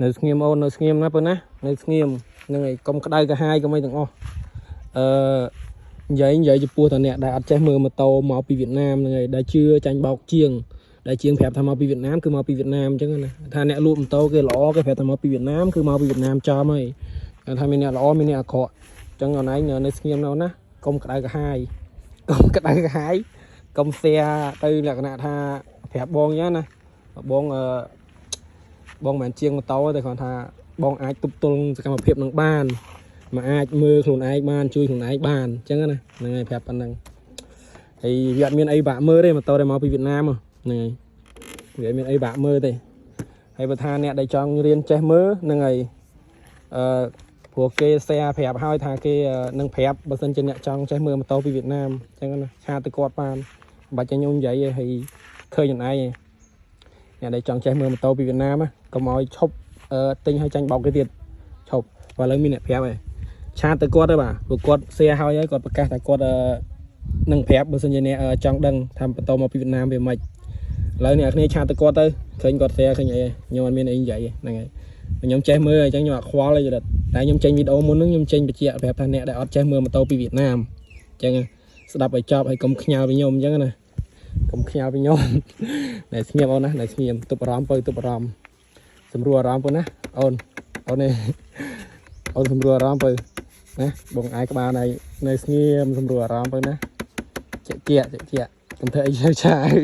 នៅស្ងៀមអូននៅស្ងៀមណាប៉ុណ្ណានៅស្ងៀមហ្នឹងហើយកុំក្តៅកាហាយកុំអីទាំងអស់និយាយចំពោះតាអ្នកដែលអត់ចេះមើលម៉ូតូមកពីវៀតណាមហ្នឹងហើយដែលជឿចាញ់បោកជាងដែលជាងប្រាប់ថាមកពីវៀតណាមគឺមកពីវៀតណាមអញ្ចឹងណាថាអ្នកលក់ម៉ូតូគេល្អគេប្រាប់ថាមកពីវៀតណាមគឺមកពីវៀតណាមចំហើយថាមានអ្នកល្អមានអ្នកអាក្រក់អញ្ចឹងអូនឯងនៅស្ងៀមនៅណាកុំក្តៅកាហាយកុំក្តៅកាហាយកុំแชร์ទៅលក្ខណៈថាប្រាប់បងអញ្ចឹងណាបងបងមិនមែនជាងម៉ូតូទេគ្រាន់ថាបងអាចទប់ទល់សកម្មភាពនឹងបានមកអាចមើលខ្លួនឯងបានជួយខ្លួនឯងបានអញ្ចឹងណាហ្នឹងហើយប្រាប់ប៉ុណ្ណឹងហើយវាអត់មានអីបាក់មើលទេម៉ូតូដែលមកពីវៀតណាមហ្នឹងហើយវាអត់មានអីបាក់មើលទេហើយបើថាអ្នកដែលចង់រៀនចេះមើលហ្នឹងហើយព្រោះគេแชร์ប្រាប់ហើយថាគេនឹងប្រាប់បើសិនជាអ្នកចង់ចេះមើលម៉ូតូពីវៀតណាមអញ្ចឹងណាឆាតទៅគាត់បានមិនបាច់ខ្ញុំនិយាយទេហើយឃើញខ្លួនឯងអ្នកដែលចង់ចេះមើលម៉ូតូពីវៀតណាមកុំឲ្យឈប់ទិញឲ្យចាញ់បោកគេទៀតឈប់បើឥឡូវមានអ្នកប្រាប់ហើយឆាតទៅគាត់ទៅបាទព្រោះគាត់แชร์ហើយគាត់ប្រកាសថាគាត់នឹងប្រាប់បើសិនជាអ្នកចង់ដឹងថាម៉ូតូមកពីវៀតណាមវាមិនឥឡូវអ្នកគ្នាឆាតទៅគាត់ទៅឃើញគាត់แชร์ឃើញអីខ្ញុំអត់មានអីនិយាយហ្នឹងហើយខ្ញុំចេះមើលអញ្ចឹងខ្ញុំអត់ខ្វល់ទេតែខ្ញុំចេញវីដេអូមុនហ្នឹងខ្ញុំចេញបញ្ជាក់ប្រាប់ថាអ្នកដែលអត់ចេះមើលម៉ូតូពីវៀតណាមអញ្ចឹងស្ដាប់ឲ្យចប់ហើយកុំខ្ញាល់ពីខ្ញុំអញ្ចឹងណាកុំខ្ញាល់ពីខ្ញុំតែស្ងៀមអូនណាតែស្ងៀមទប់អារម្មណ៍ទៅទប់អារម្មណ៍សម្រួលអារម្មណ៍ប៉ុណ្ណាអូននេះអូនសម្រួលអារម្មណ៍ទៅណាបងអាយក្បាលនៅស្ងៀមសម្រួលអារម្មណ៍ទៅណាជាកុំធ្វើអីឆាវ